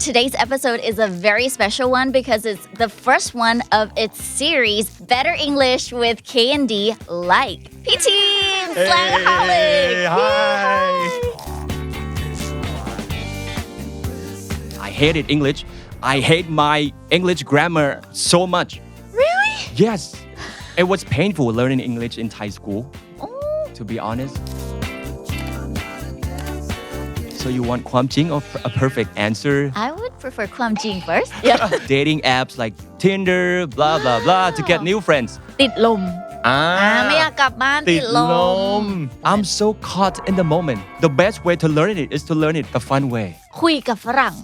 today's episode is a very special one because it's the first one of its series, Better English with K&D Like. P-Team, Slangaholic! Hi! I hated English. I hate my English grammar so much. Really? Yes, it was painful learning English in Thai school, Oh. to be honest. So you want ความจริง or a perfect answer? I would prefer ความจริง first. Yeah. Dating apps like Tinder, blah, blah, blah, to get new friends. ติดลม ไม่อยาก Ah, กลับบ้านติดลม I'm so caught in the moment. The best way to learn it is to learn it the fun way. คุยกับฝรั่ง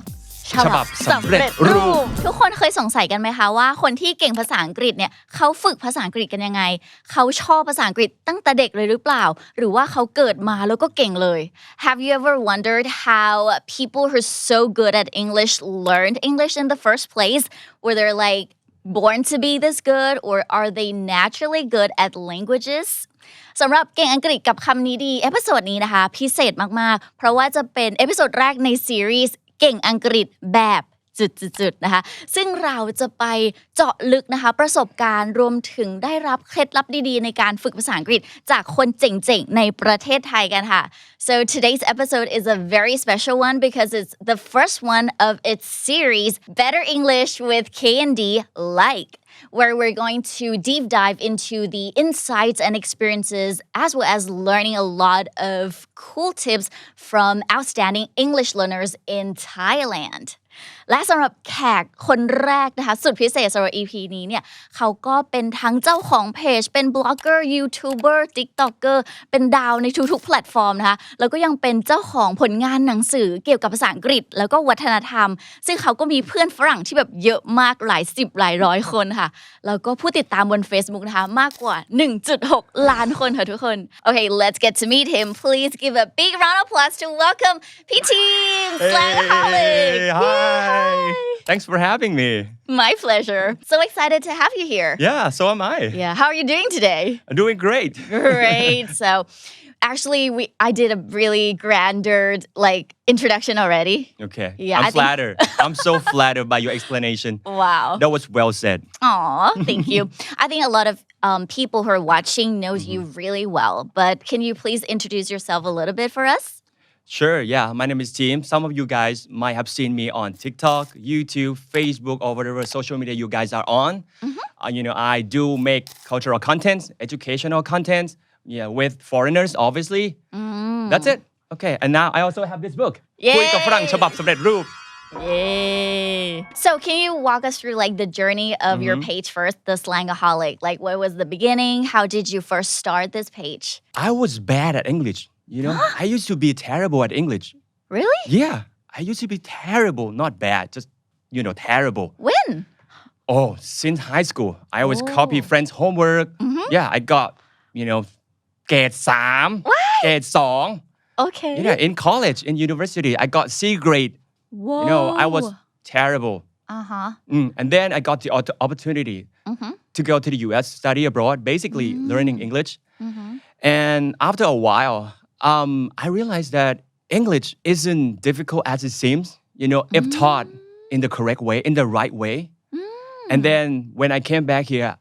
ฉบับสำเร็จรูปทุกคนเคยสงสัยกันไหมคะว่าคนที่เก่งภาษาอังกฤษเนี่ยเขาฝึกภาษาอังกฤษกันยังไงเขาชอบภาษาอังกฤษตั้งแต่เด็กเลยหรือเปล่าหรือว่าเขาเกิดมาแล้วก็เก่งเลย Have you ever wondered how people who are so good at English learned English in the first place? Were they like born to be this good or are they naturally good at languages?สำหรับเก่งอังกฤษกับคำนี้ดีเอพิโซดนี้นะคะพิเศษมากๆเพราะว่าจะเป็นเอพิโซดแรกในซีรีส์เก่งอังกฤษแบบจุดๆนะคะซึ่งเราจะไปเจาะลึกนะคะประสบการณ์รวมถึงได้รับเคล็ดลับดีๆในการฝึกภาษาอังกฤษจากคนเจ๋งๆในประเทศไทยกันค่ะ So today's episode is a very special one because it's the first one of its series Better English with K&D Like where we're going to deep dive into the insights and experiences as well as learning a lot of cool tips from outstanding English learners in Thailand และสำหรับแขกคนแรกนะคะสุดพิเศษสำหรับ EP นี้เนี่ยเขาก็เป็นทั้งเจ้าของเพจเป็นบล็อกเกอร์ยูทูบเบอร์ติ๊กต็อกเกอร์เป็นดาวในทุกๆแพลตฟอร์มนะคะแล้วก็ยังเป็นเจ้าของผลงานหนังสือเกี่ยวกับภาษาอังกฤษแล้วก็วัฒนธรรมซึ่งเขาก็มีเพื่อนฝรั่งที่แบบเยอะมากหลายสิบหลายร้อยคนค่ะแล้วก็ผู้ติดตามบน Facebook นะคะมากกว่า 1.6 ล้านคนค่ะทุกคน Okay let's get to meet him please give a big round of applause to welcome P-Team Slangaholic Hi. Thanks for having me. My pleasure. So excited to have you here. Yeah, so am I. Yeah, how are you doing today? I'm doing great. Great. So actually I did a really grander introduction already. Okay. Yeah, I'm flattered. I'm so flattered by your explanation. Wow. That was well said. Aw, thank you. I think a lot of people who are watching knows you really well, but can you please introduce yourself a little bit for us? Sure, yeah. My name is Tim. Some of you guys might have seen me on TikTok, YouTube, Facebook, or whatever social media you guys are on. I do make cultural content, educational content, with foreigners, obviously. That's it. Okay, and now I also have this book. คุยกับฝรั่งฉบับสำเร็จรูป Yay. So can you walk us through the journey of your page first, the Slangaholic? What was the beginning? How did you first start this page? I was bad at English. I used to be terrible at English. Really? Yeah, I used to be terrible, not bad, just, terrible. When? Oh, since high school, I always copy friends' homework. Yeah, I got, เกรด3 เกรด2 Okay. In college, in university, I got C grade. Whoa. I was terrible. And then I got the opportunity to go to the US, study abroad, basically learning English. And after a while, I realized that English isn't difficult as it seems, if taught in the correct way, in the right way. And then when I came back here,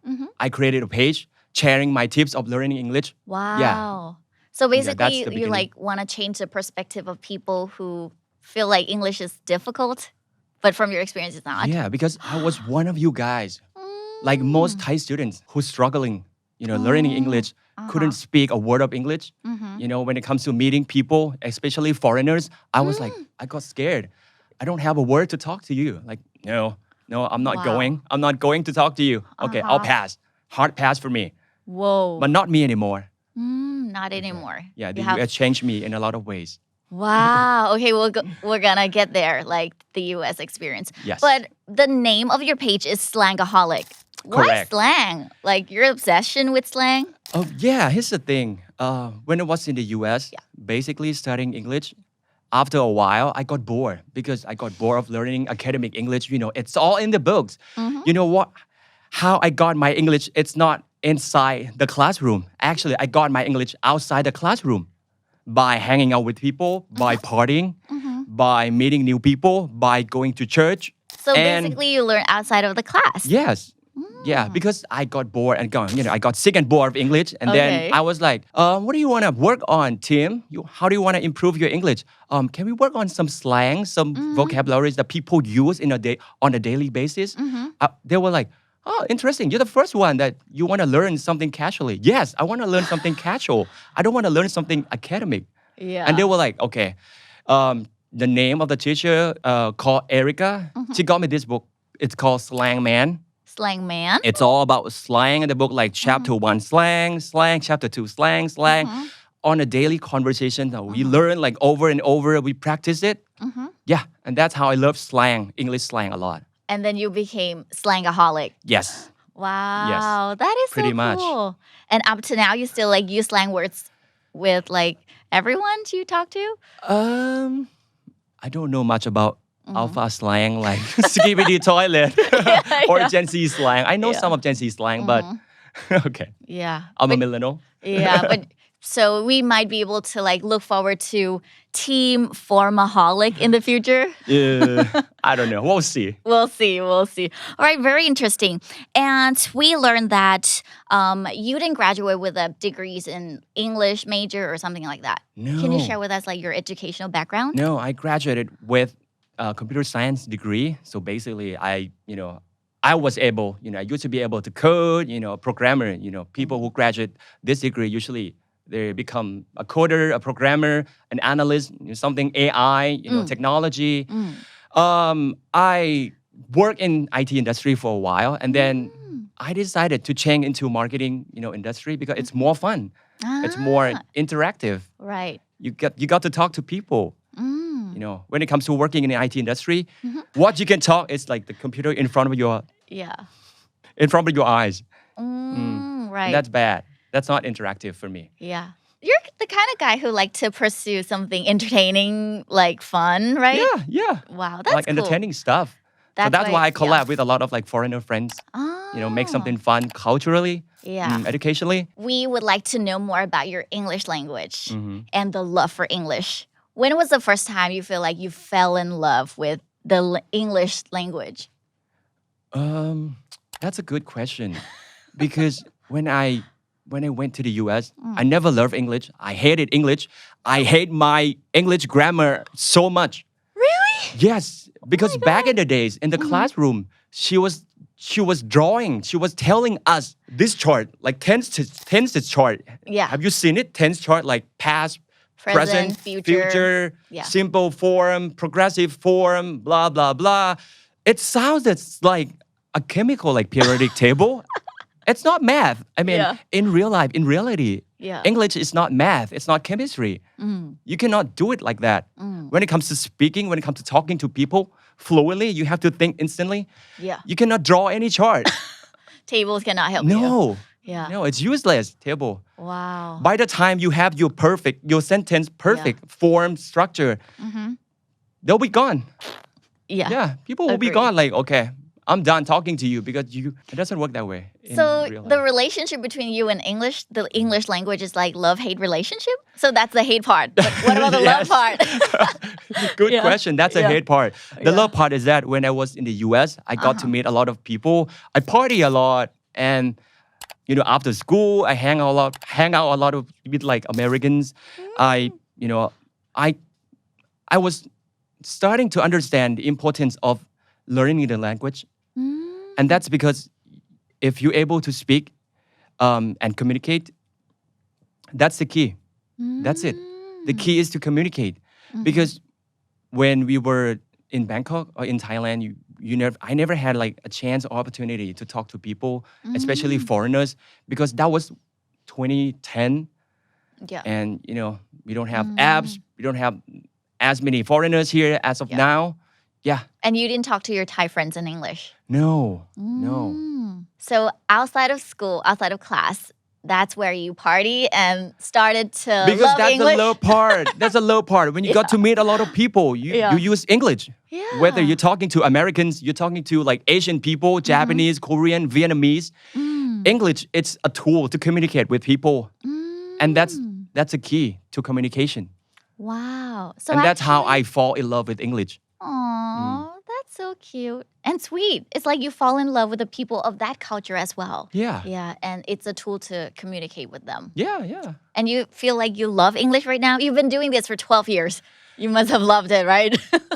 I created a page sharing my tips of learning English. Wow. Yeah. So basically, that's the you beginning. want to change the perspective of people who feel like English is difficult, but from your experience, it's not. Yeah, because I was one of you guys, like most Thai students who's struggling, learning English, couldn't speak a word of English. When it comes to meeting people, especially foreigners, I was like, I got scared. I don't have a word to talk to you. Like, no, I'm not going. I'm not going to talk to you. Okay, I'll pass. Hard pass for me. Whoa. But not me anymore. Not anymore. Yeah, the US changed me in a lot of ways. Wow. Okay, we're gonna get there, like the US experience. Yes. But the name of your page is Slangaholic. Why Correct. slang? Like your obsession with slang? Oh, yeah, here's the thing. When I was in the US, basically studying English, after a while, I got bored because I got bored of learning academic English. It's all in the books. You know what? How I got my English, it's not inside the classroom. Actually, I got my English outside the classroom by hanging out with people, by partying, by meeting new people, by going to church. So And basically, you learn outside of the class. yes. Yeah, because I got bored and I got sick and bored of English, and Okay. then I was like, "What do you want to work on, Tim? How do you want to improve your English? Can we work on some slang, some vocabularies that people use on a daily basis?" They were like, "Oh, interesting. You're the first one that you want to learn something casually." Yes, I want to learn something casual. I don't want to learn something academic. Yeah. And they were like, "Okay." The name of the teacher called Erica. She got me this book. It's called Slang Man. Slang man. It's all about slang in the book, like chapter 1 slang, chapter 2 slang. On a daily conversation that we learn like over and over, we practice it. Yeah, and that's how I love slang, English slang a lot. And then you became slangaholic. Yes, Wow, that is pretty so much. cool. And up to now, you still like use slang words with like everyone you talk to? I don't know much about alpha slang like skibidi toilet or Gen Z slang. I know some of Gen Z slang, but okay. Yeah. I'm a millennial. Yeah, but so we might be able to like look forward to Team Formaholic in the future. I don't know. We'll see. We'll see. All right, very interesting. And we learned that you didn't graduate with a degrees in English major or something like that. No. Can you share with us like your educational background? No, I graduated with a computer science degree. So basically, I was able, I used to be able to code, programmer. People who graduate this degree usually they become a coder, a programmer, an analyst, something AI, technology. I worked in IT industry for a while, and then I decided to change into marketing, industry because it's more fun. It's more interactive. Right. You got to talk to people. When it comes to working in the IT industry, what you can talk is like the computer in front of your eyes. Right. And that's bad. That's not interactive for me. Yeah. You're the kind of guy who like to pursue something entertaining, like fun, right? Yeah. Wow, that's like cool. entertaining stuff. So that's why I collab with a lot of like foreigner friends. Make something fun culturally, educationally. We would like to know more about your English language and the love for English. When was the first time you feel like you fell in love with the English language? That's a good question. Because when I went to the US, I never loved English. I hated English. I hate my English grammar so much. Really? Yes, because back in the days in the classroom, she was drawing. She was telling us this chart, like tense chart. Yeah. Have you seen it? Tense chart, like past, present, future, simple form, progressive form, blah blah blah. It sounded like a chemical, like periodic table. It's not math. I mean, in real life, in reality, English is not math. It's not chemistry. You cannot do it like that. When it comes to speaking, when it comes to talking to people fluently, you have to think instantly. Yeah. You cannot draw any chart. Tables cannot help you. No. Yeah. No, it's useless, table. Wow. By the time you have your sentence perfect form, structure, they'll be gone. Yeah. Yeah. People will be Agree. gone like, okay, I'm done talking to you because it doesn't work that way. In So real life. the relationship between you and English, the English language is like love-hate relationship? So that's the hate part. But what about the love Yes. part? Good question. That's a hate part. The Yeah. love part is that when I was in the US, I got to meet a lot of people. I party a lot, and after school, I hang out a lot with like Americans. I was starting to understand the importance of learning the language, and that's because if you're able to speak and communicate, that's the key. That's it. The key is to communicate, because when we were in Bangkok or in Thailand, I never had like a chance or opportunity to talk to people, especially foreigners, because that was 2010, Yeah. and we don't have apps, we don't have as many foreigners here as of now. Yeah, And you didn't talk to your Thai friends in English? no. So outside of school, outside of class, that's where you party and started to Because love that's English? the low part. That's the low part. When you got to meet a lot of people, you use English. Yeah. Whether you're talking to Americans, you're talking to like Asian people, Japanese, Korean, Vietnamese. English, it's a tool to communicate with people. And that's a key to communication. Wow. So and that's how actually- I fall in love with English. Aw, that's so cute and sweet. It's like you fall in love with the people of that culture as well. Yeah. Yeah, and it's a tool to communicate with them. Yeah. And you feel like you love English right now? You've been doing this for 12 years. You must have loved it, right?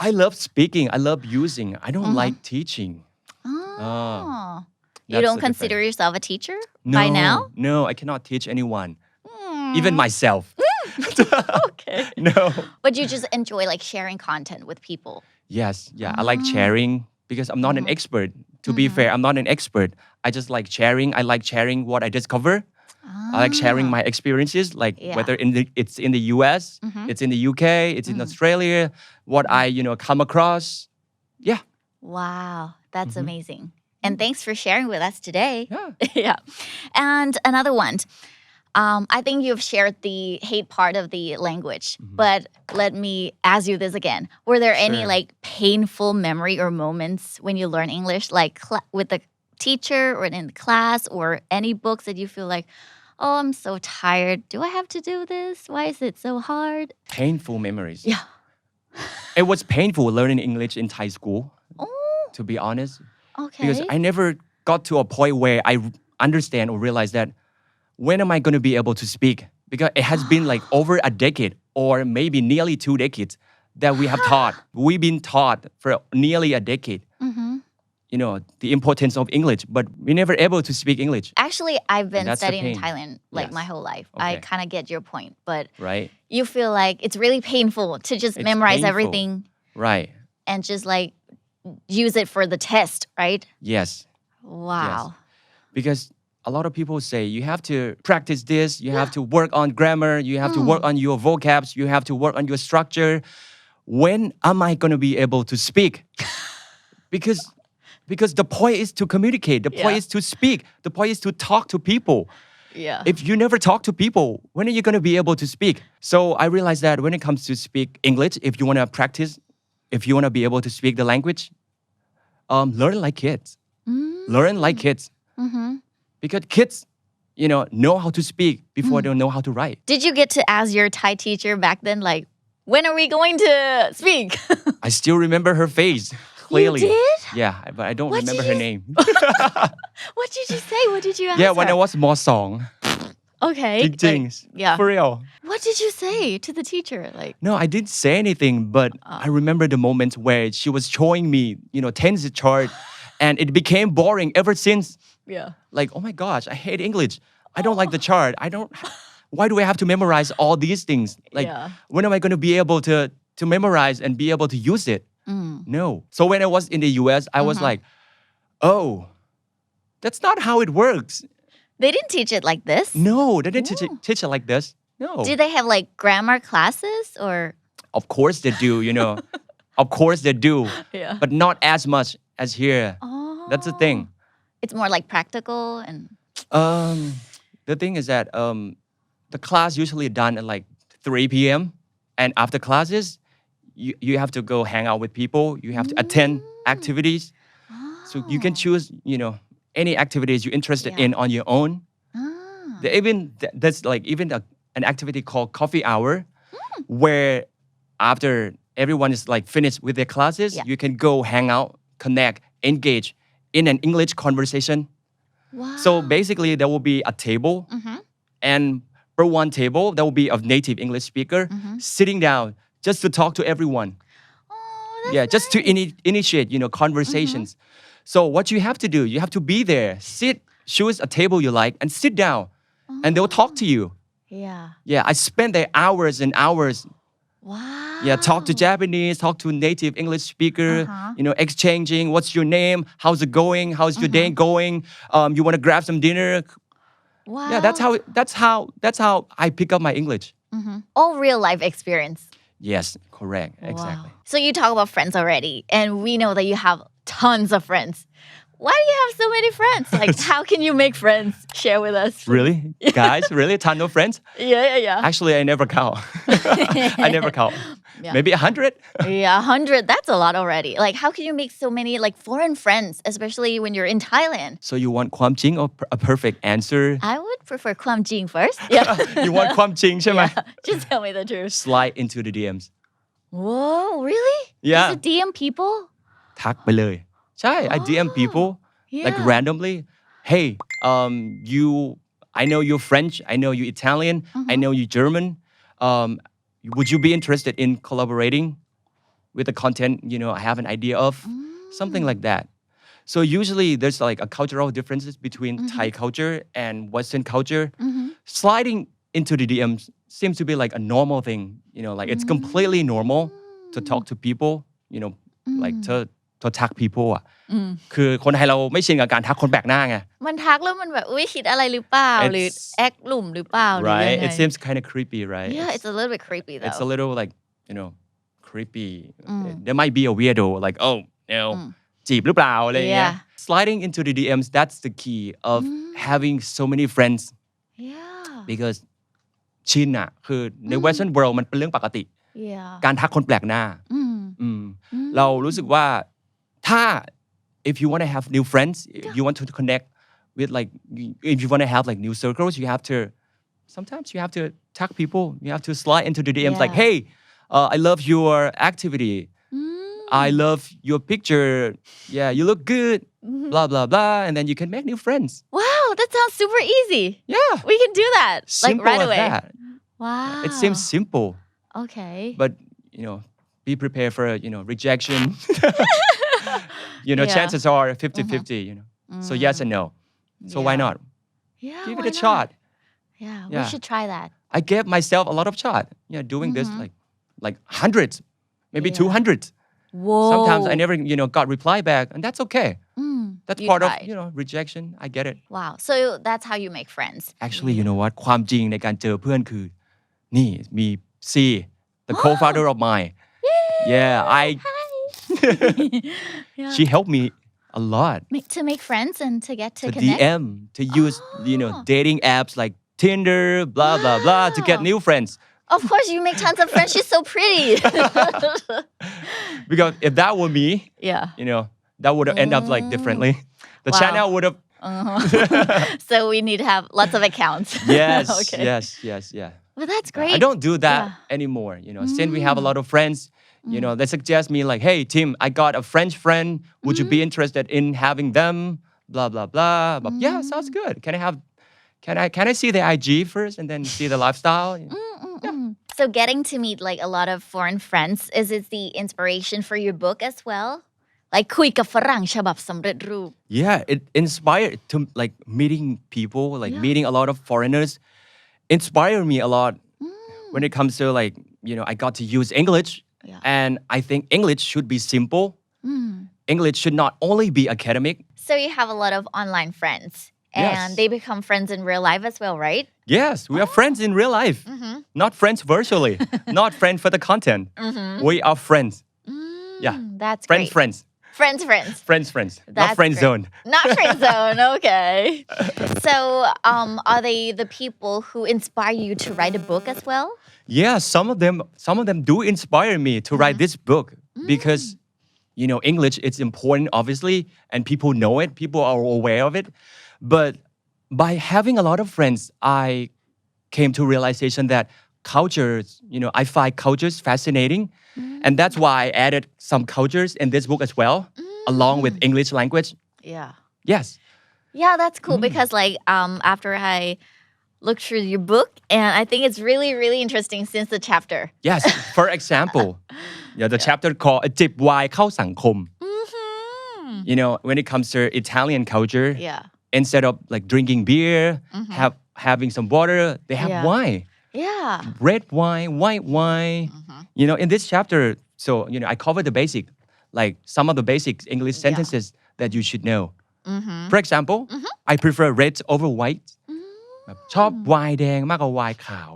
I love speaking. I love using. I don't like teaching. Oh. You That's don't the consider difference. yourself a teacher No, by now? No, I cannot teach anyone. Even myself. Okay. No. But you just enjoy like sharing content with people. Yes, yeah. I like sharing because I'm not an expert. To be fair, I'm not an expert. I just like sharing. I like sharing what I discover. I like sharing my experiences, like Yeah. whether it's in the US, it's in the UK, it's in Australia, what I come across. Yeah. Wow, that's amazing. And thanks for sharing with us today. Yeah. Yeah. And another one. I think you've shared the hate part of the language, but let me ask you this again. Were there any Sure. like painful memory or moments when you learn English, like with the teacher or in class or any books that you feel like, oh, I'm so tired. Do I have to do this? Why is it so hard? Painful memories. Yeah. It was painful learning English in Thai school, Oh, to be honest, okay. because I never got to a point where I understand or realize that when am I going to be able to speak? Because it has been like over a decade or maybe nearly 2 decades that we have taught. We've been taught for nearly a decade, the importance of English, but we're never able to speak English, Actually, I've been that's the studying in pain. Thailand like Yes. my whole life. I Okay. kind of get your point, but right? you feel like it's really painful to just It's memorize painful. everything Right. and just like use it for the test, right? Yes. Wow. Because a lot of people say you have to practice this, you have to work on grammar, you have to work on your vocabs, you have to work on your structure. When am I going to be able to speak? because the point is to communicate, the point Yeah. is to speak, the point is to talk to people. Yeah. If you never talk to people, when are you going to be able to speak? So I realized that when it comes to speak English, if you want to practice, if you want to be able to speak the language, learn like kids. Learn like kids. Because kids, know how to speak before they know how to write. Did you get to ask your Thai teacher back then, like, when are we going to speak? I still remember her face clearly. did? Yeah, but I don't What remember did her you- name. What did you say? What did you ask Yeah, when her? I was ม. 2. Okay. Jing-jing. yeah. For real. What did you say to the teacher? Like, No, I didn't say anything, but I remember the moment where she was showing me, tense chart, and it became boring ever since. yeah. Like, oh my gosh, I hate English. I don't like the chart. Why do I have to memorize all these things? Like, Yeah. when am I going to be able to memorize and be able to use it? No. So when I was in the US, I was like, oh, that's not how it works. They didn't teach it like this. No, they didn't teach it like this. No. Did they have like grammar classes or? Of course they do, Of course they do. Yeah. But not as much as here. Oh. That's the thing. It's more like practical and. The thing is that the class usually done at like 3 p.m. And after classes, you have to go hang out with people. You have to attend activities. So you can choose, any activities you're interested Yeah. in on your own. Ah. There's like even an activity called coffee hour, where after everyone is like finished with their classes, Yeah. you can go hang out, connect, engage in an English conversation. Wow. So basically, there will be a table, and per one table, there will be a native English speaker sitting down just to talk to everyone. Oh, that's Yeah, just to initiate, conversations. So what you have to do, you have to be there, choose a table you like, and sit down, and they'll talk to you. Yeah. Yeah, I spent there hours and hours. Wow. Yeah, talk to Japanese, talk to native English speaker, exchanging. What's your name? How's it going? How's your day going? You want to grab some dinner? Wow. Yeah, that's how I pick up my English. all real life experience. Yes, correct, exactly. Wow. So you talk about friends already, and we know that you have tons of friends. why do you have so many friends? Like, how can you make friends? Share with us. Really? Guys, really? Ton of friends? Yeah. Actually, I never count. I never count. Yeah. Maybe 100? Yeah, 100. That's a lot already. Like, how can you make so many like foreign friends, especially when you're in Thailand? So you want ความจริง or a perfect answer? I would prefer ความจริง first. Yeah. You want ความจริงใช่ไหม Yeah. Just tell me the truth. Slide into the DMs. Whoa, really? Yeah. Does it DM people? ทักไปเลย ใช่ I DM people like Yeah. randomly. Hey, I know you're French. I know you're Italian. I know you're German. Would you be interested in collaborating with the content, I have an idea of? Something like that. So usually there's like a cultural differences between Thai culture and Western culture. Sliding into the DMs seems to be like a normal thing, like it's completely normal to talk to people, like to tag people อ่ะคือคนไทยเราไม่ชินกับการทักคนแปลกหน้าไง มันทักแล้วมันแบบอุ๊ยคิดอะไรหรือเปล่าหรือแอคหลุมหรือเปล่าหรือยัง right ไง it seems kind of creepy right Yeah, it's a little bit creepy though. it's a little like creepy there might be a weirdo like oh จีบหรือเปล่าอะไรอย่างเงี้ย Yeah. sliding into the DMs that's the key of having so many friends Yeah. because ชินอะคือใน Western world มันเป็นเรื่องปกติ Yeah. การทักคนแปลกหน้าเรารู้สึกว่าถ้า if you want to have new friends if you want to connect with like if you want to have like new circles sometimes you have to tag people you have to slide into the DMs like Yeah. hey I love your activity I love your picture yeah you look good blah blah blah and then you can make new friends Wow, that sounds super easy. yeah We can do that like simple right as away. that Wow. it seems simple Okay. but be prepared for rejection Yeah. chances are 50-50 so yes and no so why Yeah. not Yeah. give why it a not? shot Yeah, we Yeah. should try that. I gave myself a lot of shot doing this like hundreds maybe Yeah. 200 Whoa. sometimes I never got reply back and that's okay that's You part tried. of rejection I get it Wow. So that's how you make friends. actually you know what ความจริงในการเจอเพื่อนคือนี่มี C the co-founder of mine yeah Yeah. she helped me a lot To make friends and to get to to connect. DM to use dating apps like Tinder blah blah blah to get Wow. new friends Of course, you make tons of friends. She's so pretty. because if that were me Yeah. that would have ended up like differently the Wow. channel would have So we need to have lots of accounts. yes Okay. yes yeah But that's great. I don't do that anymore since we have a lot of friends they suggest me like hey Tim I got a French friend would you be interested in having them blah blah blah but yeah sounds good can I see the IG first and then see the lifestyle So getting to meet like a lot of foreign friends, is it the inspiration for your book as well? Like คุยกับฝรั่งฉบับสำเร็จรูป yeah it inspired to like meeting people like meeting a lot of foreigners inspired me a lot when it comes to like I got to use English and I think English should be simple English should not only be academic So you have a lot of online friends and Yes. they become friends in real life as well, right? yes we are friends in real life not friends virtually not friends for the content we are friends yeah That's friends great. Friends. friends not That's friend great. zone Not friend zone, okay. So are they the people who inspire you to write a book as well? yeah some of them do inspire me to write this book because English it's important obviously and people know it people are aware of it but by having a lot of friends I came to realization that cultures I find cultures fascinating and that's why I added some cultures in this book as well along with English language Yeah. yes Yeah, that's cool because like after I looked through your book and I think it's really, really interesting since the chapter. yes for example the chapter called จิบไวน์เข้าสังคมwhen it comes to Italian culture Yeah. instead of like drinking beer having some water they have Yeah. wine Yeah. red wine white wine in this chapter so I cover the basic like some of the basic English sentences that you should know for example I prefer red over white แบบชอบไวน์แดงมากกว่าไวน์ขาว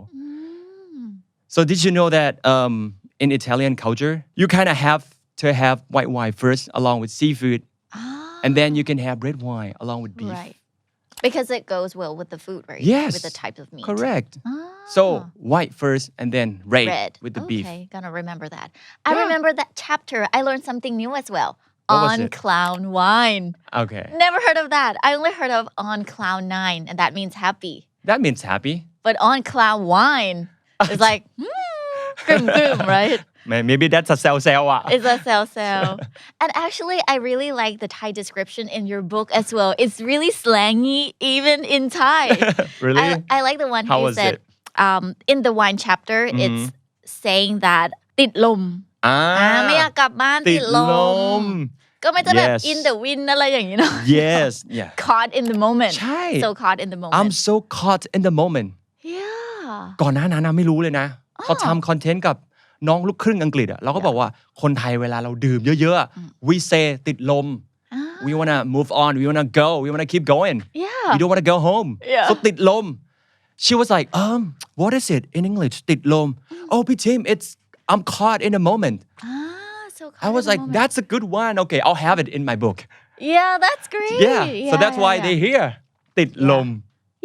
so did you know that in Italian culture you kind of have to have white wine first along with seafood and then you can have red wine along with beef. Right. Because it goes well with the food, right? Yes. With the type of meat. Correct. Ah. So white first and then red, Red. with the okay, beef. gonna remember that. I Yeah. remember that chapter. I learned something new as well. What was On it? cloud wine. Okay. Never heard of that. I only heard of on cloud nine, and that means happy. That means happy. But on cloud wine is like, grim, right? Maybe that's a sell ah. It's a sell. And actually, I really like the Thai description in your book as well. It's really slangy, even in Thai. Really? I like the one How you was said it? in the wine chapter, it's saying that ติดลม ไม่อยากกลับบ้าน ติ ติ ด ด ล ล ม ม ก็ไม่จะแบบ Yes. in the wind อะไรอย่างนี้เนาะ Yes. Yeah. caught in the moment ใช่ so caught in the moment I'm so caught in the moment. yeah ก่อนหน้านั้นนะไม่รู้เลยนะเขาทำคอนเทนต์กับน้องลูกครึ่งอังกฤษอะเราก็บอกว่าคนไทยเวลาเราดื่มเยอะๆ we say ติดลม we wanna move on we wanna go we wanna keep going yeah we don't wanna go home Yeah. so ติดลม she was like what is it in English ติดลม oh พี่ทีม it's I'm caught in the moment so caught I was in the like moment. that's a good one okay I'll have it in my book yeah that's great yeah so that's why they here ติดลม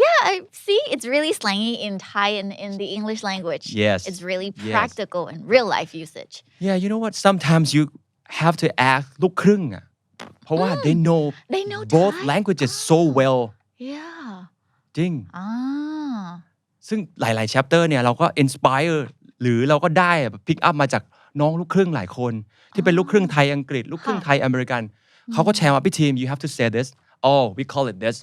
Yeah, I see. It's really slangy in Thai and in the English language. Yes. It's really Yes. practical and real life usage. yeah you know what sometimes you have to act ลูกครึ่งอะเพราะว่า they know They know both Thai. languages so well Yeah. จริง Ah. ซึ่งหลายๆ chapter เนี่ยเราก็ inspire หรือเราก็ได้แบบ pick up มาจากน้องลูกครึ่งหลายคน ที่เป็นลูกครึ่งไทยอังกฤษลูกครึ่งไทยอเมริกันเขาก็แชร์มาพี่ทีม you have to say this oh we call it this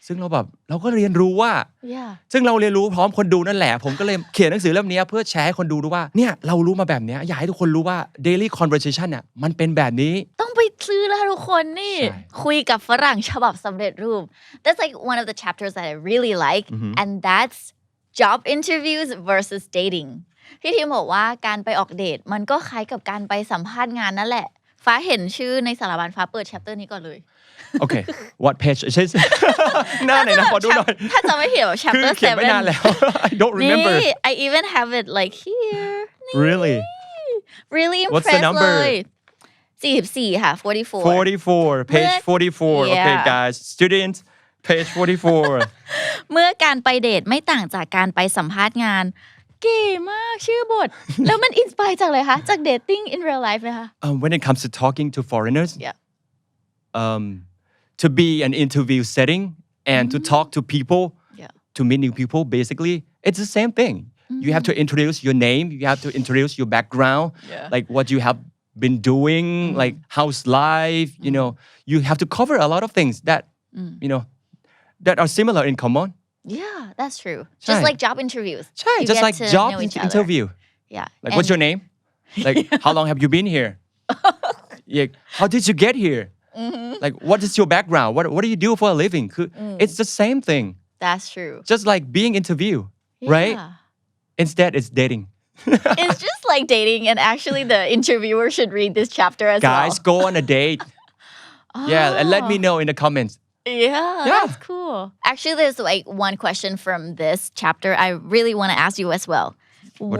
ซึ่งเราแบบเราก็เรียนรู้ว่า Yeah. ซึ่งเราเรียนรู้พร้อมคนดูนั่นแหละ ผมก็เลยเขียนหนังสือเล่มนี้เพื่อแชร์ให้คนดูรู้ว่าเนี่ยเรารู้มาแบบเนี้ยอยากให้ทุกคนรู้ว่า daily conversation เนี่ยมันเป็นแบบนี้ ต้องไปซื้อแล้วทุกคนนี่ ใช่ คุยกับฝรั่งฉบับสำเร็จรูป That's like one of the chapters that I really like and that's job interviews versus dating พี่ทีมบอกว่าการไปออกเดทมันก็คล้ายกับการไปสัมภาษณ์งานนั่นแหละ ฟ้าเห็นชื่อในสารบัญฟ้าเปิด chapter นี้ก่อนเลย okay what page ใช่ หน้าไหนนะขอดูหน่อย ถ้าจะไม่เห็นแบบ คือ chapter เขียนไม่นาน 7 แล้ว I don't remember นี่ I even have it like here really really What's the impressed number? เลย44ค่ะ44 44 page 44 okay Yeah. guys students page 44 เมื่อการไปเดทไม่ต่างจากการไปสัมภาษณ์งาน เก๋มากชื่อบท แล้วมันอินสไปร์จากอะไรคะ จาก dating in real life ไหมคะ when it comes to talking to foreigners Yeah. To be an interview setting and to talk to people Yeah. to meet new people basically it's the same thing you have to introduce your name you have to introduce your background Yeah. like what you have been doing like how's life you know you have to cover a lot of things that you know that are similar in common Yeah that's true ใช่ just like job interviews ใช่ You just get like to job know each other. interview Yeah like what's your name like how long have you been here yeah how did you get here like what is your background what do you do for a living it's the same thing That's true just like being interview right Yeah. instead it's dating It's just like dating and actually the interviewer should read this chapter as guys well go on a date yeah and let me know in the comments Yeah, Yeah. that's cool. Actually, there's like one question from this chapter I really want to ask you as well.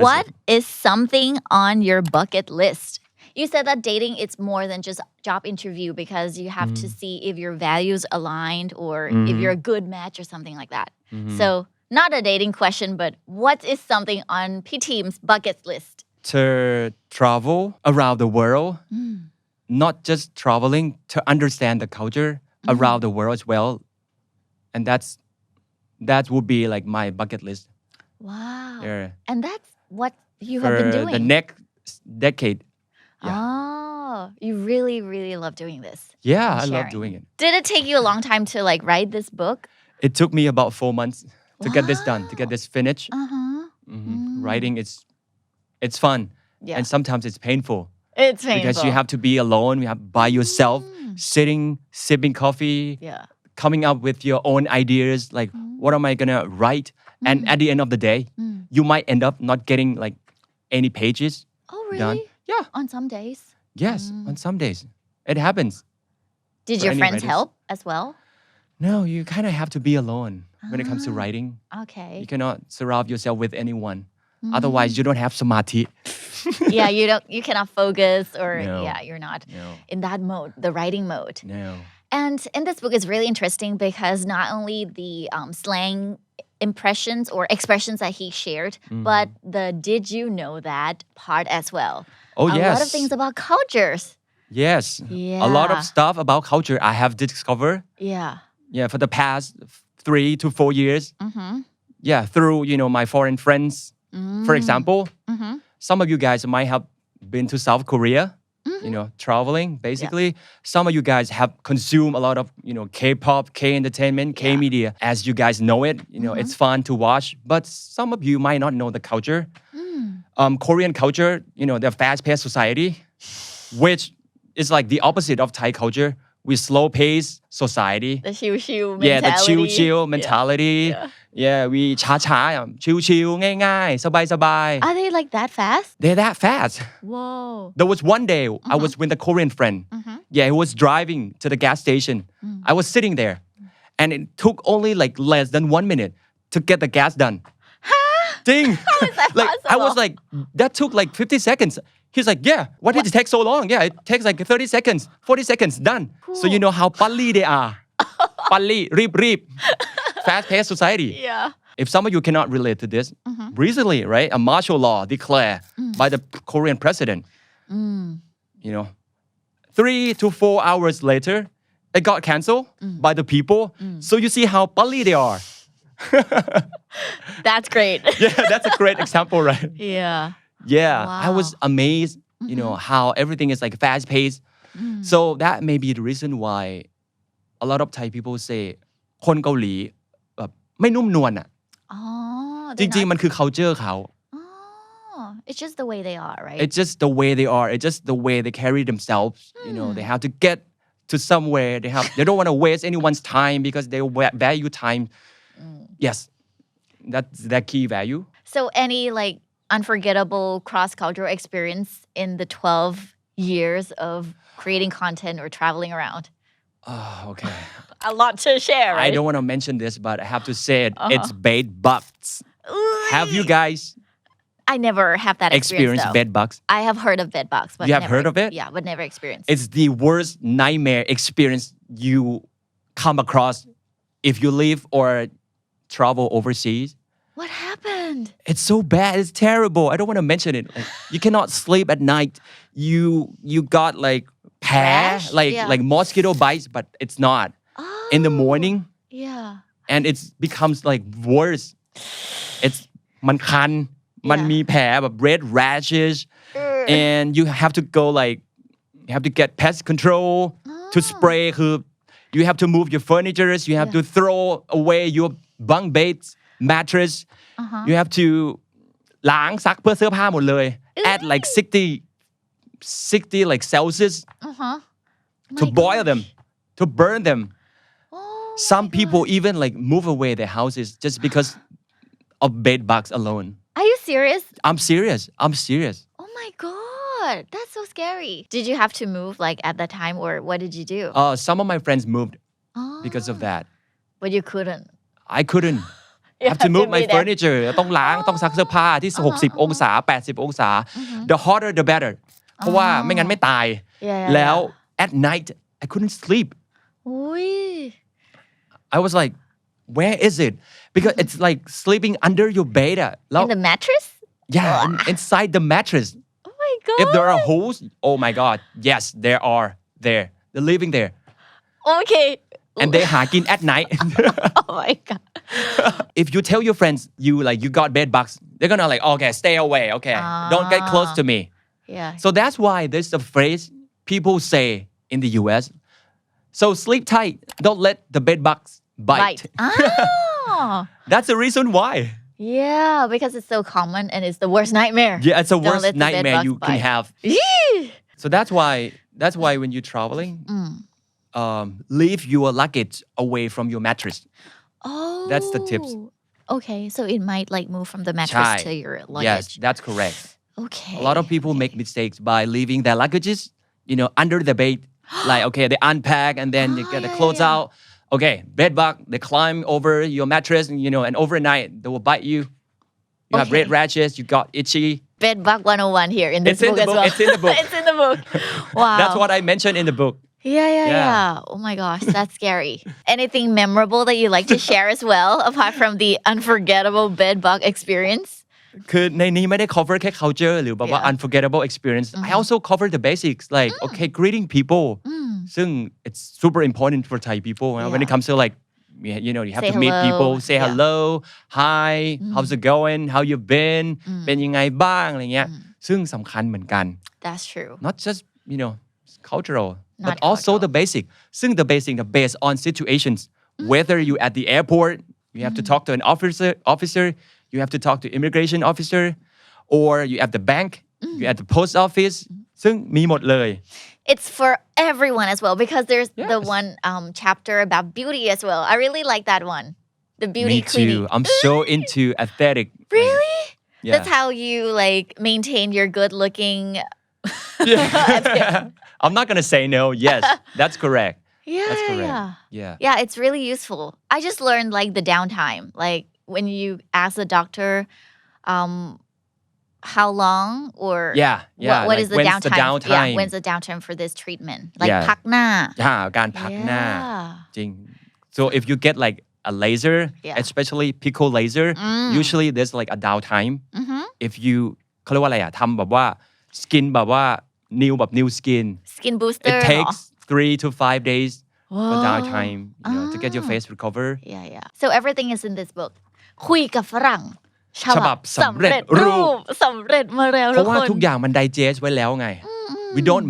What is something on your bucket list? You said that dating is more than just job interview because you have to see if your values aligned or if you're a good match or something like that. So, not a dating question, but what is something on P Team's bucket list? to travel around the world not just traveling to understand the culture around the world as well and that would be like my bucket list Wow. Yeah. And that's what you for have been doing. the next decade Oh, you really, really love doing this. yeah and I love sharing. doing it Did it take you a long time to like write this book? it took me about 4 months to get this done to get this finished writing it's fun Yeah. and sometimes it's painful It's painful. because you have to be alone you have by yourself sitting sipping coffee Yeah. coming up with your own ideas like what am I gonna write and at the end of the day you might end up not getting like any pages Oh, really? done yeah On some days. yes on some days it happens Did For your any friends writers. help as well? no you kind of have to be alone when it comes to writing Okay. you cannot surround yourself with anyone otherwise you don't have samadhi Yeah, you cannot focus or No. yeah, you're not No. in that mode, the writing mode. No. And in this book is really interesting because not only the slang impressions or expressions that he shared, but the did you know that part as well. Oh, A lot of yes. things about cultures. Yes. A lot of Yeah. stuff about culture I have discovered. Yeah. Yeah, for the past 3 to 4 years. Yeah, through, my foreign friends. For example, some of you guys might have been to South Korea, traveling basically. Some of you guys have consumed a lot of, K-pop, K-entertainment, K-media. As you guys know it, it's fun to watch. But some of you might not know the culture. Korean culture, the fast-paced society, which is like the opposite of Thai culture. We slow-paced society. The chill mentality. Yeah, the chill mentality. Yeah, we ช้าๆ chill ง่ายๆ สบาย Are they like that fast? They're that fast. Whoa. There was one day I was with a Korean friend. Yeah, he was driving to the gas station. I was sitting there. And it took only like less than 1 minute to get the gas done. Ding. Like I was possible? like, that took like 50 seconds. He's like, yeah, why did it take so long? Yeah, it takes like 30 seconds, 40 seconds, done. So you know how palli they are. Palli, reep. Fast-paced society. Yeah. If some of you cannot relate to this, recently, right, a martial law declared by the Korean president, 3 to 4 hours later, it got canceled by the people. So you see how palli they are. That's great. Yeah, that's a great example, right? Yeah. Yeah, I Wow. was amazed, how everything is like fast paced. So that may be the reason why a lot of Thai people say คนเกาหลีแบบไม่นุ่มนวลอ่ะ Oh, จ they're ริง not- ๆ มันคือ culture เขา Oh, it's just the way they are, right? It's just the way they are. It's just the way they carry themselves. They have to get to somewhere. They don't want to waste anyone's time because they value time. Yes, that's their key value. So any like unforgettable cross-cultural experience in the 12 years of creating content or traveling around? Oh, okay. A lot to share, right? I don't want to mention this, but I have to say it. It's bed bugs. Have you guys I never have that experience experienced though. bed bugs? I have heard of bed bugs, but You have never- heard of it? Yeah, but never experienced. It's the worst nightmare experience you come across if you live or travel overseas. What happened? It's so bad. It's terrible. I don't want to mention it. Like, you cannot sleep at night. You got like Rash? like mosquito bites, but it's not. Oh, In the morning, yeah. and it becomes like worse. It's มันคัน มันมีแผลแบบ red rashes, and you have to go like you have to get pest control to spray คือ you have to move your furniture, you have to throw away your bunk beds, mattress, you have to ล้างซักเพื่อเสื้อผ้าหมดเลย at like 60 like Celsius to boil them, to burn them. Oh, Some people even like move away their houses just because of bed bugs alone. are you serious? I'm serious. Oh my god, that's so scary. Did you have to move like at the time or what did you do? Some of my friends moved Oh, because of that. but you couldn't. I couldn't. I have to move my furniture. ต้องล้างต้องซักเสื้อผ้าที่ 60 องศา 80 องศา The hotter the better. เพราะว่าไม่งั้นไม่ตาย Yeah. แล้ว at night I couldn't sleep. Ui. I was like, where is it? Because it's like sleeping under your bed อะแล้ว In the mattress? yeah, inside the mattress. Oh my god. If there are holes, oh my God, yes, there are there. They're living there. Okay. And they หากิน at night. Oh my god. If you tell your friends you got bed bugs, they're gonna like, okay, stay away, okay. Don't get close to me. Yeah. So that's why there's a phrase people say in the US. So sleep tight. Don't let the bed bugs bite. Oh. That's the reason why. Yeah, because it's so common and it's the worst nightmare. Yeah, it's the Don't worst let the bed nightmare bugs you can bite. have. Yee. So that's why when you're traveling, leave your luggage away from your mattress. Oh. That's the tips. Okay, so it might like move from the mattress Chai. to your luggage. Yes, that's correct. Okay. A lot of people make mistakes by leaving their luggages, under the bed. Like, okay, they unpack and then they get the clothes out. Okay, bed bug, they climb over your mattress, and overnight they will bite you. You have red rashes, you got itchy. Bed bug 101 here in this It's in book the as book, well. it's in the book. It's in the book. Wow. That's what I mentioned in the book. Yeah. Oh my gosh, that's scary. Anything memorable that you like to share as well, apart from the unforgettable bed bug experience? คือในนี้ไม่ได้ cover แค่ culture หรือแบบว่า Yeah. unforgettable experience I also cover the basics like okay greeting people ซึ่ง it's super important for Thai people when it comes to like you know you have Say to meet hello. people say Yeah. hello hi how's it going how you been เป็นยังไงบ้างอะไรเงี้ยซึ่งสำคัญเหมือนกัน That's true. not just you know cultural Not but also cultural. the basic ซึ่ง the basic the based on situations whether you at the airport you have to talk to an officer you have to talk to immigration officer or you at the bank you at the post office ซึ่งมีหมดเลย It's for everyone as well because there's the Yes. one chapter about beauty as well. I really like that one. The beauty Me cleaning. too I'm so into aesthetic Really? Yeah. That's how you like maintain your good looking. Yeah. I'm not gonna say no yes that's correct Yeah, that's correct yeah. yeah Yeah, it's really useful. I just learned like the downtime. Like when you ask the doctor how long or yeah what like, is the when's downtime? the downtime Yeah, when's the downtime for this treatment? Like Yeah. พักหน้า การพักหน้า Yeah. จริง so if you get like a laser Yeah. especially pico laser usually there's like a downtime if you เขาเรียกว่าอะไรอะทำแบบว่า skin แบบว่า new skin Skin booster it เหรอ takes 3 to 5 days for Whoa. downtime you know to get your face recover Yeah. So everything is in this book. คุยกับฝรั่ง ฉบับสำเร็จรูป สำเร็จมาแล้ว เพ ทุก ราะว่า คน ทุกอย่างมัน digest ไว้แล้วไง I don't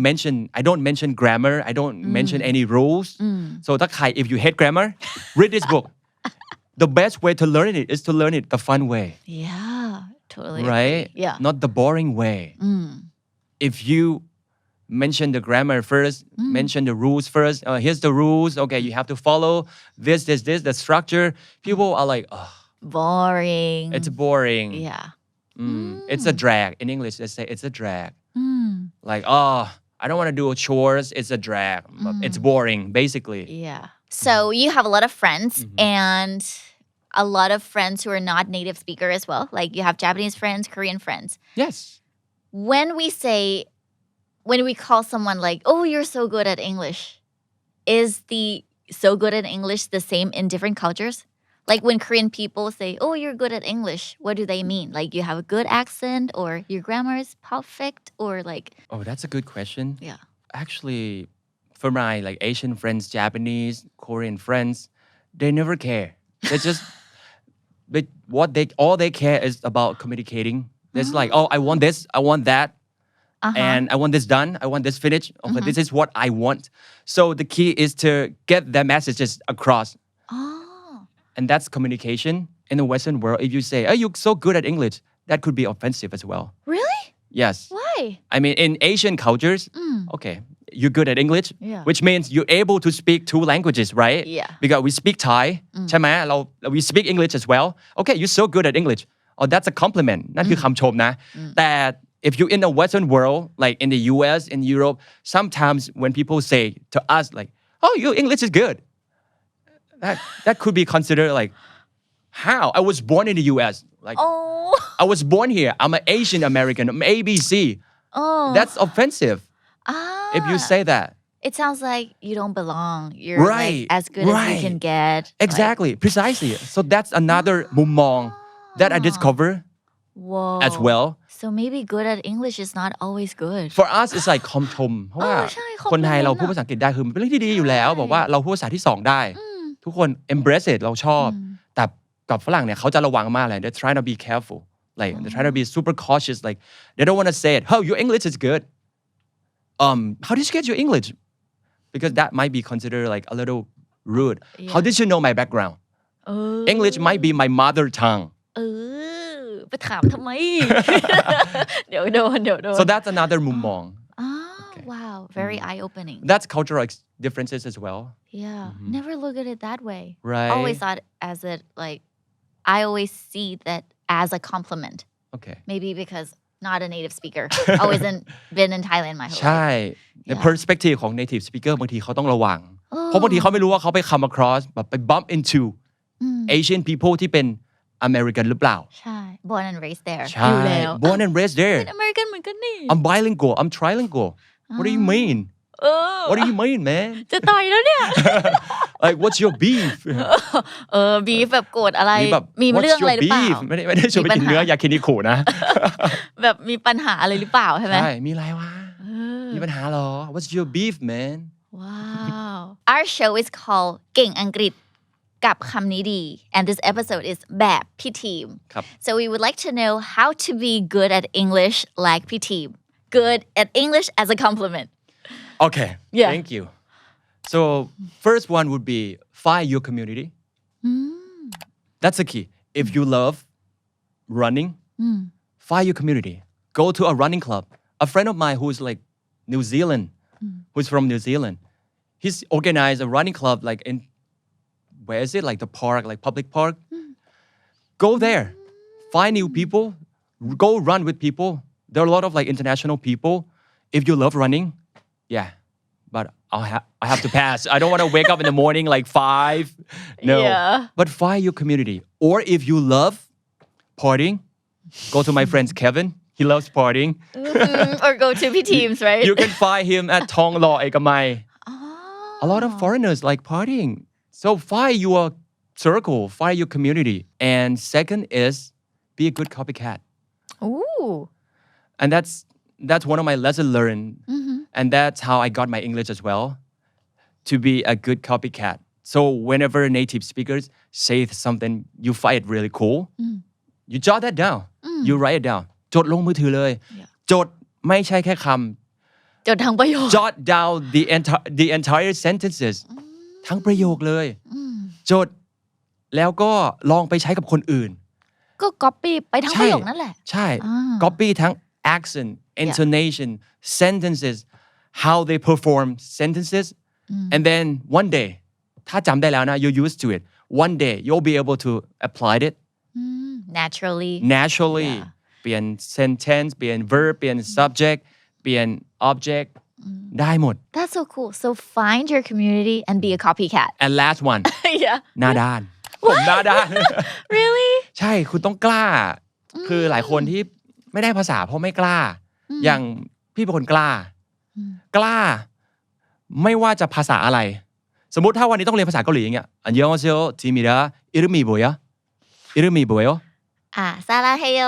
mention grammar I don't mention any rules so ถ้าใคร if you hate grammar read this book the best way to learn it is to learn it the fun way Yeah, totally. right agree. Yeah. not the boring way if you mention the grammar first mention the rules first here's the rules okay you have to follow this the structure people are like oh, Boring. it's boring Yeah. it's a drag in English they say it's a drag like oh I don't want to do chores it's a drag it's boring basically Yeah. So you have a lot of friends and a lot of friends who are not native speaker as well. Like you have Japanese friends, Korean friends. yes When we call someone like, oh, you're so good at English, is the so good at English the same in different cultures? Like when Korean people say, oh, you're good at English, what do they mean? Like you have a good accent or your grammar is perfect or like, oh that's a good question yeah. actually for my like Asian friends Japanese Korean friends they never care they just all they care is about communicating it's like oh I want this I want that and I want this done I want this finished okay this is what I want so the key is to get their messages across Oh, and that's communication in the Western world if you say oh you're so good at English that could be offensive as well really? yes Why? I mean in Asian cultures okay you're good at English Yeah. which means you're able to speak 2 languages right Yeah. because we speak Thai ใช่ไหมwe speak English as well okay you're so good at English oh that's a compliment นั่นคือคำชมนะแต่ if you're in the Western world like in the US in Europe sometimes when people say to us like oh your English is good that could be considered like how I was born in the US like Oh, I was born here I'm an Asian American I'm ABC oh. that's offensive if you say that It sounds like you don't belong. You're Right, like as good as you right. can get. exactly precisely so that's another มุมมอง that I discover Like, whoa. as well So maybe good at English is not always good. for us it's like คำชมเพราะว่า ใช่คำชม คนไทยเราพูดภาษาอังกฤษได้คือมันเป็นเรื่องที่ดีอยู่แล้วบอกว่าเราพูดภาษาที่ 2 ได้ ทุกคน embrace it เราชอบ แต่กับฝรั่งเนี่ยเขาจะระวังมากเลย they're trying to be careful like they're trying to be super cautious like they don't want to say it oh your English is good how did you get your English because that might be considered like a little rude how did you know my background เออ English might be my mother tongue เออไปถามทำไม เดี๋ยวโดน so that's another มุมมอง Wow, very eye-opening. that's cultural differences as well Yeah, never look at it that way. Right. Always thought as it like, I always see that as a compliment. okay Maybe because not a native speaker. Always been in Thailand my whole ใช่ life. ใน perspective ของ native speaker บางทีเขาต้องระวัง เพราะบางทีเขาไม่รู้ว่าเขาไป come across แบบไป bump into Asian people ที่เป็น American หรือเปล่า ใช่ born and raised there ใช่ อยู่แล้ว born and raised there เป็นอเมริกันเหมือนกันนี่ I'm bilingual I'm trilingual what do you mean what do you mean man จะต่อยแล้วเนี่ย like what's your beef บีฟแบบโกรธอะไร แบบ มี what's เรื่องอะไร your หรือเปล่า beef ไม่ได้ชวนไปกินเนื้อยาคินิคุนะ แบบมีปัญหาอะไรหรือเปล่าใช่ไหม ใช่มีอะไรวะมีปัญหาเหรอ what's your beef man Wow Our show is called เก่งอังกฤษกับคำนี้ดี and this episode is แบบพี่ทีม ครับ So we would like to know how to be good at English like พี่ทีม Good at English as a compliment okay Yeah. thank you so first one would be find your community that's the key if you love running find your community go to a running club a friend of mine who's like New Zealand who's from New Zealand he's organized a running club like in where is it like the park like public park go there find new people go run with people there are a lot of like international people if you love running yeah but I have to pass I don't want to wake up in the morning like 5 no Yeah. but find your community or if you love partying go to my friend Kevin he loves partying or go to พี่ทีม right you can find him at Thong Lo Ekamai a lot of foreigners like partying so find your circle find your community and second is be a good copycat Ooh and that's one of my lessons learned and that's how I got my English as well to be a good copycat so whenever native speakers say something you find it really cool you jot that down you write it down จดลงมือถือเลย จดไม่ใช่แค่คำ จดทั้งประโยค jot down the entire sentences ทั้งประโยคเลยจดแล้วก็ลองไปใช้กับคนอื่น ก็ copy ไปทั้งประโยคนั่นแหละ ใช่ copy ทั้ง accent intonation sentences how they perform sentences and then one day ถ้าจำได้แล้วนะ you're used to it one day you'll be able to apply it naturally naturally เปลี่ยน sentence เปลี่ยน verb เปลี่ยน subject เปลี่ยน object ได้หมด That's so cool so find your community and be a copycat and last one yeah หน้าด้านผมหน้าด้าน really ใช่คุณต้องกล้า คือหลายคนที่ไม่ได้ภาษาเพราะไม่กล้า อย่างพี่เป็นคนกล้า กล้า ไม่ว่าจะภาษาอะไร สมมุติถ้าวันนี้ต้องเรียนภาษาเกาหลีอย่างเงี้ยอันยองเซโอทีมิดาอิรุมิโบยะอิรุมิโบยะ ซาลาเฮโย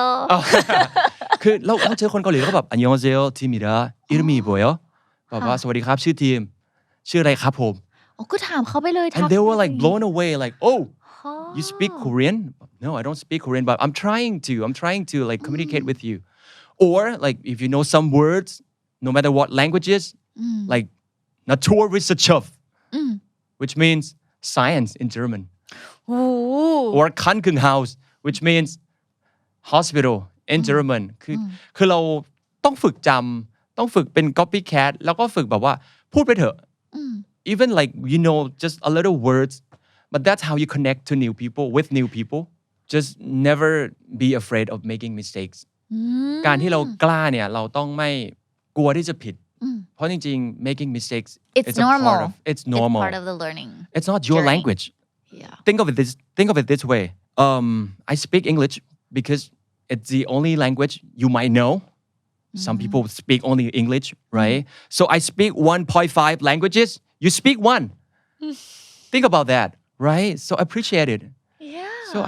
คือเราเจอคนเกาหลีก็แบบอันยองเซโอทีมิดาอิรุมิโบยะแบบว่าสวัสดีครับชื่อทีม ชื่ออะไรครับผม ก็ถามเขาไปเลย and they were like blown away like oh you speak Korean no I don't speak Korean but I'm trying to like communicate with you or like if you know some words no matter what languages like Naturwissenschaft which means science in German or Krankenhaus which means hospital in German คือเราต้องฝึกจำต้องฝึกเป็น copycat แล้วก็ฝึกแบบว่าพูดไปเถอะ even like you know just a little words but that's how you connect to new people with new people just never be afraid of making mistakes การที่เรากล้าเนี่ยเราต้องไม่กลัวที่จะผิดเพราะจริงๆ making mistakes it's normal it's normal it's part of the learning it's not your journey. language yeah think of it this way I speak English because it's the only language you might know some people speak only English right so I speak 1.5 languages you speak one think about that right so appreciate it yeah so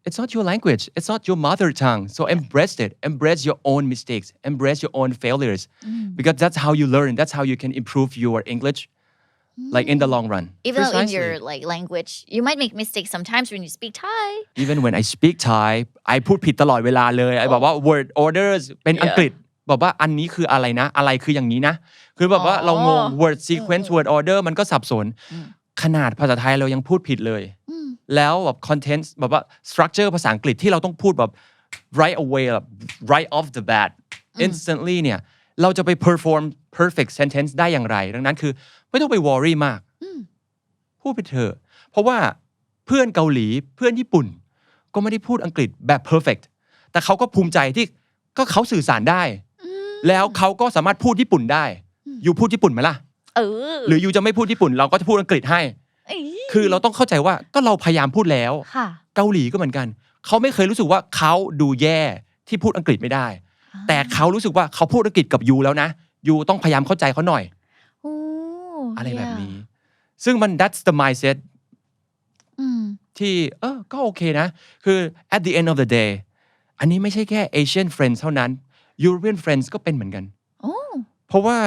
it's not your language it's not your mother tongue so embrace it embrace your own mistakes embrace your own failures because that's how you learn that's how you can improve your English like in the long run even though in Precisely. your like language you might make mistakes sometimes when you speak Thai even when I speak Thai I พูดผิดตลอดเวลาเลยไอ้บอกว่า word orders เป็นอังกฤษบอกว่าอันนี้คืออะไรนะอะไรคืออย่างนี้นะคือแบบว่าเรางง word sequence word order มันก็สับสนขนาดภาษาไทยเรายังพูดผิดเลยแล้วแบบ content แบบว่า structure ภาษาอังกฤษที่เราต้องพูดแบบ right away แบบ right off the bat instantly เนี่ยเราจะไป perform perfect sentence ได้อย่างไรดังนั้นคือไม่ต้องไป worry มากพูดไปเถอะเพราะว่าเพื่อนเกาหลีเพื่อนญี่ปุ่นก็ไม่ได้พูดอังกฤษแบบ perfect แต่เขาก็ภูมิใจที่ก็เขาสื่อสารได้แล้วเขาก็สามารถพูดญี่ปุ่นได้อยู่พูดญี่ปุ่นไหมล่ะหรืออยู่จะไม่พูดญี่ปุ่นเราก็จะพูดอังกฤษให้คือเราต้องเข้าใจว่าก็เราพยายามพูดแล้วเกาหลีก็เหมือนกัน เขาไม่เคยรู้สึกว่าเขาดูแย่ที่พูดอังกฤษไม่ได้แต่เขารู้สึกว่าเขาพูดอังกฤษกับยูแล้วนะยูต้องพยายามเข้าใจเขาหน่อยอะไรแบบนี้ซึ่งมัน that's the mindset ที่ก็โอเคนะคือ at the end of the day อันนี้ไม่ใช่แค่ Asian friends เท่านั้น European friends ก็เป็นเหมือนกันเพราะว่า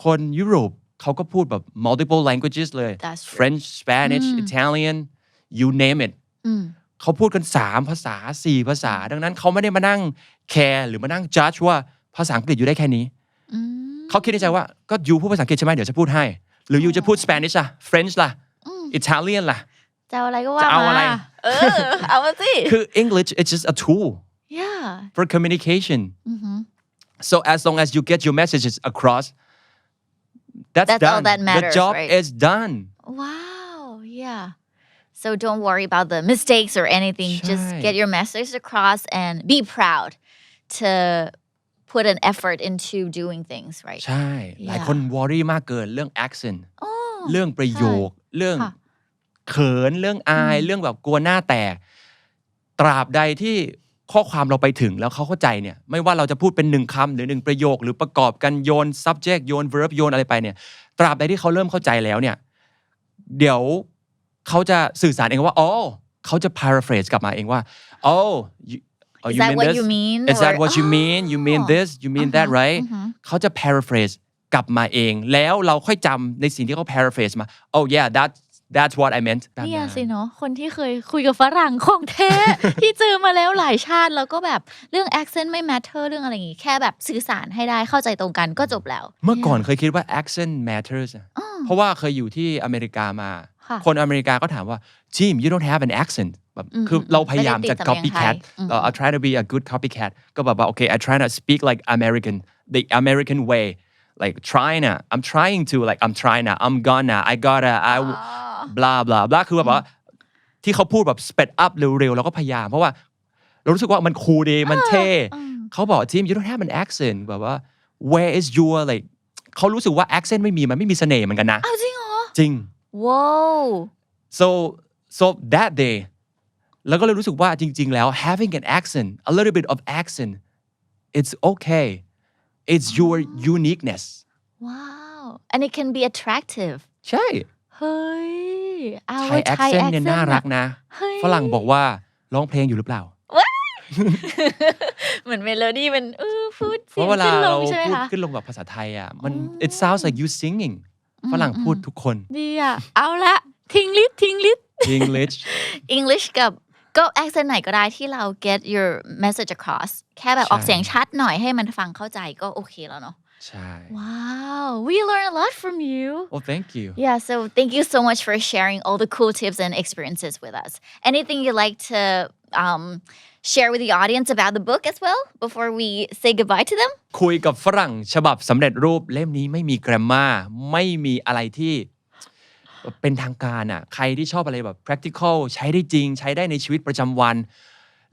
คนยุโรปเขาก็พูดแบบ multiple languages เลย French Spanish Italian you name it เขาพูดกัน3ภาษา4ภาษาดังนั้นเขาไม่ได้มานั่งแคร์หรือมานั่ง judge ว่าภาษาอังกฤษอยู่ได้แค่นี้เขาคิดในใจว่าก็ยูพูดภาษาอังกฤษใช่ไหมเดี๋ยวจะพูดให้หรือยูจะพูด Spanish ล่ะ French ล่ะ Italian ล่ะจะเอาอะไรก็ว่าจะเอาอะไรเอามาสิคือ English it's just a tool for communication so as long as you get your messages across that's done all that matters, the job right? is done wow yeah so don't worry about the mistakes or anything just get your message across and be proud to put an effort into doing things right ใช่หลายคนวอรี่มากเกินเรื่อง accent เรื่องประโยคเรื่องเขินเรื่องอายเรื่องแบบกลัวหน้าแตกตราบใดที่ข้อความเราไปถึงแล้วเขาเข้าใจเนี่ยไม่ว่าเราจะพูดเป็น1คำหรือ1ประโยคหรือประกอบกันโยน subject โยน verb โยนอะไรไปเนี่ยตราบใดที่เขาเริ่มเข้าใจแล้วเนี่ยเดี๋ยวเขาจะสื่อสารเองว่าเขาจะ paraphrase กลับมาเองว่าis that what you mean is that what you mean you mean this you mean that right เขาจะ paraphrase กลับมาเองแล้วเราค่อยจำในสิ่งที่เขา paraphrase มาyeah that's what I meant เนี่ยสิเนาะคนที่เคยคุยกับฝรั่งของแท้ ที่เจอมาแล้วหลายชาติแล้วก็แบบเรื่อง accent ไม่ matter เรื่องอะไรอย่างงี้แค่แบบสื่อสารให้ได้เข้าใจตรงกันก็จบแล้วเมื่อก่อนเคยคิดว่า accent matters เพราะว่าเคยอยู่ที่อเมริกามาคนอเมริกาก็ถามว่า Jim you don't have an accent แบบคือเราพยายามจะ copycat I try to be a good copycat ก็แบบว่า okay I try to speak like American the American way like I'm trying to like I'm trying to I'm gonna I gotta I blah blah blah คือแบบว่าที่เขาพูดแบบ speed up เร็วๆเราก็พยายามเพราะว่าเรารู้สึกว่ามันคูลดีมันเท่เขาบอก Jim you don't have an accent แบบว่า where is your like เขารู้สึกว่า accent ไม่มีเสน่ห์เหมือนกันนะจริงเหรอจริง wow so that day แล้วก็เลยรู้สึกว่าจริงๆแล้ว having an accent a little bit of accent it's okay it's your uniqueness wow and it can be attractive ใช่เฮ้ยไทย accent เนี่ยน่ารักนะฝรั่งบอกว่าร้องเพลงอยู่หรือเปล่าเหมือนเมโลดี้มันพูดเสียงขึ้นลงใช่ไหมคะขึ้นลงแบบภาษาไทยอ่ะมัน it sounds like you singing ฝรั่งพูดทุกคนดีอ่ะเอาละทิ้งลิส English กับก็ accent ไหนก็ได้ที่เรา get your message across แค่แบบออกเสียงชัดหน่อยให้มันฟังเข้าใจก็โอเคแล้วเนาะใช่ Wow we learn a lot from you well thank you yeah so thank you so much for sharing all the cool tips and experiences with us anything you'd like to share with the audience about the book as well before we say goodbye to them คุยกับฝรั่งฉบับสำเร็จรูปเล่มนี้ไม่มี grammar ไม่มีอะไรที่เป็นทางการอ่ะใครที่ชอบอะไรแบบ practical ใช้ได้จริงใช้ได้ในชีวิตประจำวัน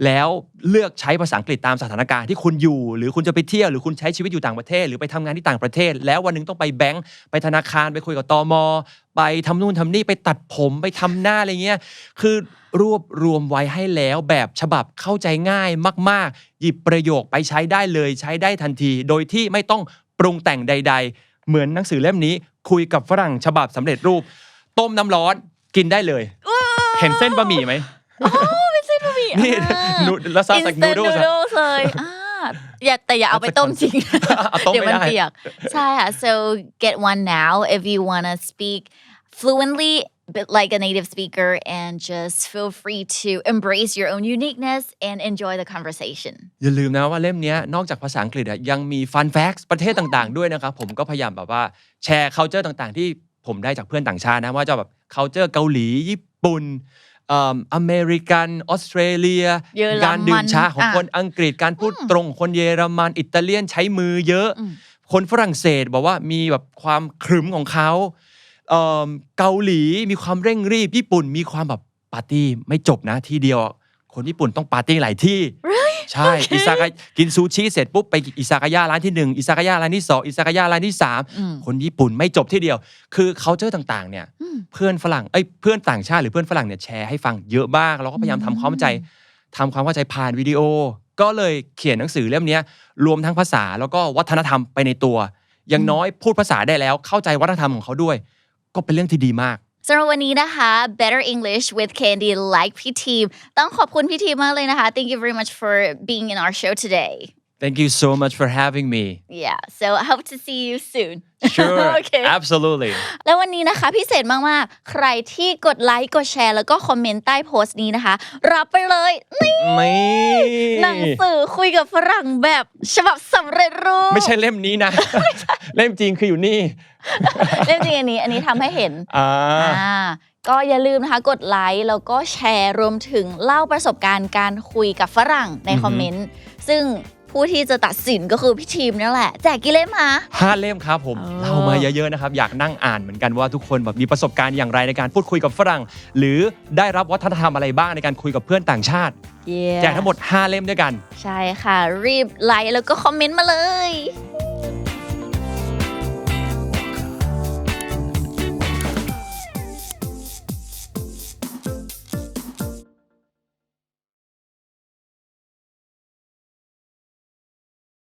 แล้วเลือกใช้ภาษาอังกฤษตามสถานการณ์ที่คุณอยู่หรือคุณจะไปเที่ยวหรือคุณใช้ชีวิตอยู่ต่างประเทศหรือไปทำงานที่ต่างประเทศแล้ววันนึงต้องไปแบงก์ไปธนาคารไปคุยกับตม.ไปทำนู่นทำนี่ไปตัดผมไปทำหน้าอะไรเงี้ยคือรวบรวมไว้ให้แล้วแบบฉบับเข้าใจง่ายมากๆหยิบประโยคไปใช้ได้เลยใช้ได้ทันทีโดยที่ไม่ต้องปรุงแต่งใดๆเหมือนหนังสือเล่มนี้คุยกับฝรั่งฉบับสำเร็จรูปต้มน้ำร้อนกินได้เลยเห็นเส้นบะหมี่ไหมเป็นเส้นบะหมี่นี่แล้วซอสจากนูโดลเลยแต่อย่าเอาไปต้มจริงเดี๋ยวมันเปียกใช่ค่ะ so get one now if you wanna speak fluently like a native speaker and just feel free to embrace your own uniqueness and enjoy the conversation อย่าลืมนะว่าเล่มนี้นอกจากภาษาอังกฤษยังมี fun facts ประเทศต่างๆด้วยนะครับผมก็พยายามแบบว่าแชร์ culture ต่างๆที่ผมได้จากเพื่อนต่างชาตินะว่าจะแบบ culture เกาหลีญี่ปุ่นอเมริกันออสเตรเลียการดื่มชาของคนอังกฤษการพูดตรงคนเยอรมันอิตาเลียนใช้มือเยอะคนฝรั่งเศสบอกว่ามีแบบความขรึมของเขาเกาหลีมีความเร่งรีบญี่ปุ่นมีความแบบปาร์ตี้ไม่จบนะทีเดียวคนญี่ปุ่นต้องปาร์ตี้หลายที่ใช่อิซากายกินซูชิเสร็จปุ๊บไปอิซากายะร้านที่1อิซากายะร้านที่2อิซากายะร้านที่3คนญี่ปุ่นไม่จบที่เดียวคือcultureต่างๆเนี่ยเพื่อนฝรั่งเพื่อนต่างชาติหรือเพื่อนฝรั่งเนี่ยแชร์ให้ฟังเยอะมากเราก็พยายามทำความเข้าใจ ทำความเข้าใจผ่านวิดีโอก็เลยเขียนหนังสือเล่มนี้รวมทั้งภาษาแล้วก็วัฒนธรรมไปในตัวอย่างน้อยพูดภาษาได้แล้วเข้าใจวัฒนธรรมของเขาด้วยก็เป็นเรื่องที่ดีมากสำหรับวันนี้นะคะ Better English with Candy like พี่ทีมต้องขอบคุณพี่ทีมมากเลยนะคะ Thank you very much for being in our show today Thank you so much for having me Yeah so I hope to see you soon Sure okay. Absolutely แล้ววันนี้นะคะพิเศษมากๆใครที่กดไลค์กดแชร์แล้วก็คอมเมนต์ใต้โพสต์นี้นะคะรับไปเลยนี่หนังสือคุยกับฝรั่งแบบฉบับสำเร็จรูปไม่ใช่เล่มนี้นะ เล่มจริงคืออยู่นี่ เล่มจริงอันนี้ทำให้เห็นก็อย่าลืมนะคะกดไลค์แล้วก็แชร์รวมถึงเล่าประสบการณ์การคุยกับฝรั่งในคอมเมนต์ซึ่งผู้ที่จะตัดสินก็คือพี่ทีมนั่นแหละแจกกี่เล่มคะ5 เล่มครับผมเล่ามาเยอะๆนะครับอยากนั่งอ่านเหมือนกันว่าทุกคนแบบมีประสบการณ์อย่างไรในการพูดคุยกับฝรั่งหรือได้รับวัฒนธรรมอะไรบ้างในการคุยกับเพื่อนต่างชาติแจกทั้งหมด5 เล่มด้วยกันใช่ค่ะรีบไลค์แล้วก็คอมเมนต์มาเลย